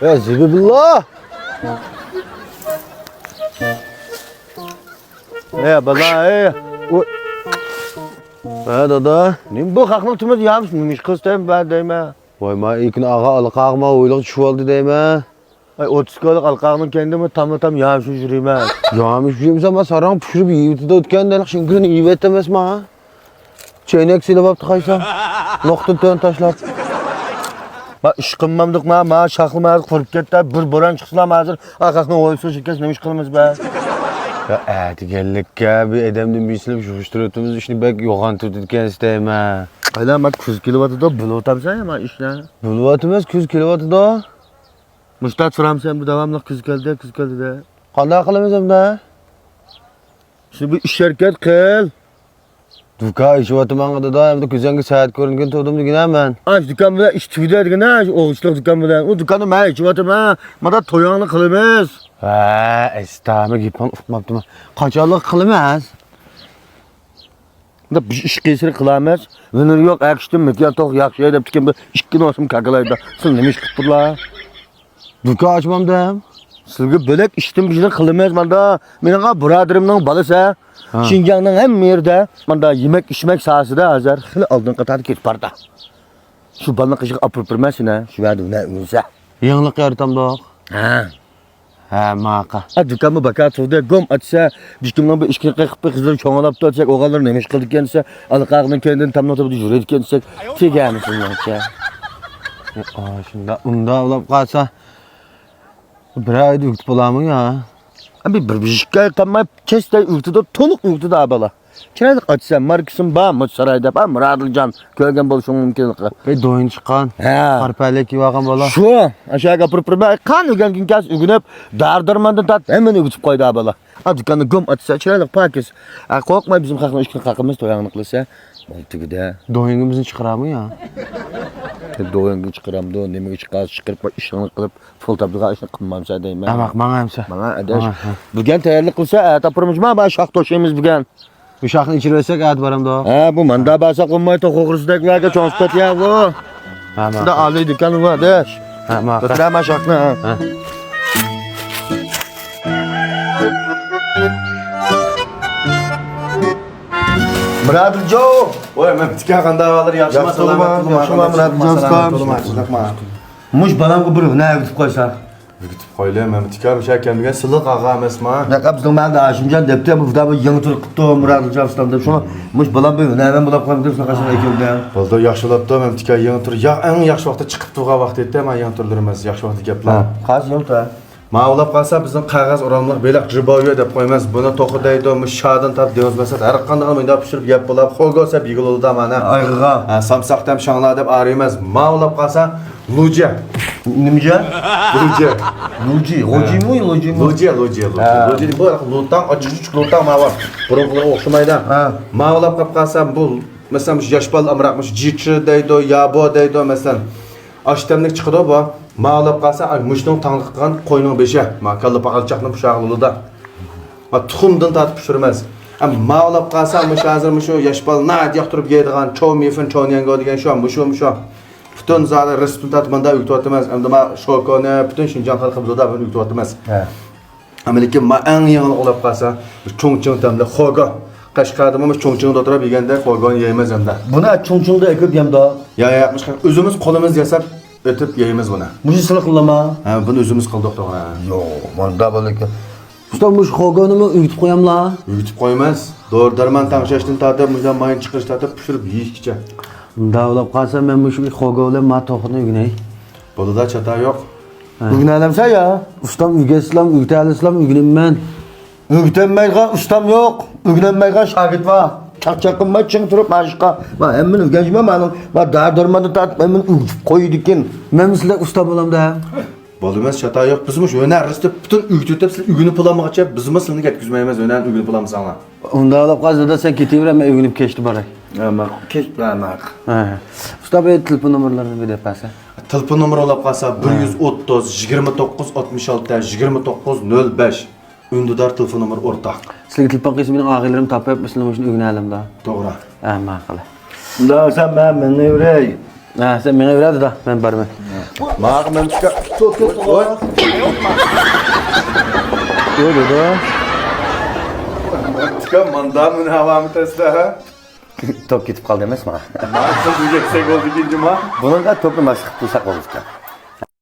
Ya zibillah. Bala o. Dada, nim bu hakma tümür yapmış mıymış kız deyim ben deyime. Vay ma ilkin ağa alqağıma oyluq çuvaldı deyime. Ay 30 kiloluk alqağının kendimi tam yapmış jürüme. Yapmış jürüme ama sarang pişirip yiyip de ötkendelik şinkini iyi etmez ma. Çeynek silip aptı kaysa. Nokta tön taşlap. Bak iş qılmamdık ma şaqılmazıq qırıp ketdi. Bir boran çıxsılam hazır. Aqaqның oyusu şirkes nemiş qılımız be. Ya әтігерлікке bir edemden bisilip şuşturuyoruz işini bek yoğantırdıkken isteyme. Ayla bak 100 kilovatı da bulu otamsan ya ma işine. Bulu otamaz 100 kilovatı da. Müştat Fransa'ya bu devamlı 100 geldi de. Qanday qilamiz hamda? Şimdi bir iş şirket qil. Duka iş otamanga da hamda ko'zanga saat ko'ringan to'dim degan men. Aş dukan bilan ish tugdi degan aş o'g'ishliq dukan bilan. O dukanni men ish otaman. Mana to'yongni qilamiz. Ha, istamı gipan ufmaptım. Kaçalık kılmaz. Da bir iş kesiri kılamaz. Venir yok akıştım mükemmel tok yakşı edip tüken bir işkin olsun kakalayda. Sıl nemiş kıpırla. Duka açmam da. Sılgı bölek iştim bir şey kılmaz manda. Benim brotherımın balısı. Şinjan'ın hem yerde. Manda yemek içmek sahası da hazır. Hılı aldın katar kit parda. Şu balık ışık apırpırmasın ha. Şu verdim ne ünse. Yanlık yarıtam da. Ha. Ha maqa. Dukanı bakar turda gom atsa, bizimle bir işki qıqıp qızlar çoğalap da atsak, oğallar nemiş qıldı kense, alqağının kendini tamlatıp jüredi kensek, tegamisin ya. Şunda unda olap qalsa bir ayda üktüp olamı ya. Bir işki tamam kesde üktüde toluq üktüde abala. Kiraylık açsam markasın bağ sarayda bağ Muradılcan kölgen boluşun mümkünlüğü. Doyun çıkan, karpelek yuvağın bola. Şu aşağı kapırpırma kan ügen gün kas ügünüp dardırmandan tat hemen ügütüp koydu abala. Dükkanı gom açsa kiraylık pakis. Korkma bizim hakkında işkin hakkımız toyanlıklıysa. Maltıgıda. Doyungumuzun çıkaramı ya. Doyungun çıkaram da nemek çıkar çıkarıp işinlik kılıp full tablığa işini kılmamsa deyim. Bak bana hemse. Bana adaş. Bugün tayarlık kılsa tapırmış ma ba şaq toşuyumuz bugün. Uşaqni içirirsek ad baram da. Ha bu manda basa qo'ymay to'qo'qrisdaklarga chonstat ya bu. Ha ma. Shunda oliy do'kon bor adash. Ha ma. Bitirama shoqni. Ha. Muradjo. Voy men bitka qanday hozir yaxshimi Muradjo. Mush balamga bir nima yutib qo'ysa. Yutib qo'ylar men bitka o'sha kelmagan siliq ag'a emasman. Yaqab bizning manda Ashimjon debdi bu da yangi tur qilibdi Muradjo deb shuni mush balam bir nima bo'lib qoldi deb qasam ekan. Bo'ldi yaxshilabdi men bitka yangi tur eng yaxshi vaqtda chiqib turgan vaqt edi men yangi turlar emas yaxshi vaqtda gaplar. Qaz yo'qda. Ma'lab qolsa bizning qog'oz o'ramliq belaq riboviy deb qo'ymas. Buni to'qidaydi, mushadan tab deyozmasa har qanday o'yinda pishirib yeb bo'lib, qo'lga olsa bigilolda mana. Ayg'iga. Ha, samsaqdan shanglar deb arimas. Ma'lab qolsa luja. Nimja? Luja. Luji, Lojimi, Lojimi. Luja. Luja bu lutdan ochiq lutdan ma'lab. Burunlar o'xshamaydi. Ma'lab qolsa bu masalan yoshbal amraqmish jichi deydi, yabo deydi masalan. Ashtamlik chiqdi bu. Ma'lab qolsa mushning tanqiqqan qo'yning beshi. Makalla paqalchoqni pushag'lida. Va tuxumdan tatib pishirmas. Ma'lab qolsa mush hozir shu yoshbal nat yoqtirib yeydigan chomifin chonyango degan shu. Bütün zaten respublikat manda yükseltmez. Hem de ma şokone bütün Şinjan halkı burada bunu yükseltmez. Amerika ma en yanı olup kalsa Chongqing temde xoga. Kaşkadımız Chongqing'da oturup yegende xogan yemez hem de. Buna Chongqing'da ekip yemda. Ya yapmış. Özümüz kolumuz yasap ötüp yeyemiz buna. Muş sılıqlama. Ha bunu özümüz kıldık da ona. Yo, manda balık. Usta muş xoganımı üyütüp koyamla. Üyütüp koymaz. Doğru darman tanışıştın tadı muzdan mayın çıkış tadı pişirip yiyişkice. Davlab qalsa men mush xogovla ma to'qni ugnay. Bolada çata yok. Ugnalamsa ya. Ustam uyga islam, uytal islam ugninman. Ugtanmayga ustam yo'q. Ugnanmayga shogird bor. Chaqchaqimma ching turib mashqa. Va hamma uganjma ma'lum. Va dardarmanda tatib hamma ugib qo'ydi ekan. Men sizlar usta bo'lamda. Bolmaz çata yok. Bizim şu öner rıstı bütün ülkütüp ülgünü pulamağa bizim sılını getkizmeyemez öner ülgünü pulamı sana. Onda olab qolsa da sen ketaver men ugunib kechdi boray. Ama keç bana. Usta bu telefon nomerlarini bir depasa. Telefon numara olab qalsa 130 29 66 29 05. Ündüdar telefon numara ortaq. Sizlarga telefon qilsa mening og'aylarim topib, sizlar shuni o'rganalimda. To'g'ri. Ma'qul. Da sen ben ne yüreği? Ha, sen bana öğret da ben barmen. Mağa men tika. Oy. Öyle de. Tika mandamın havamı tesla ha. Top gidip kaldı demez mi? Nasıl yüksek oldu ikinci ma? Bunun da toplu maçı tutsak olur ki.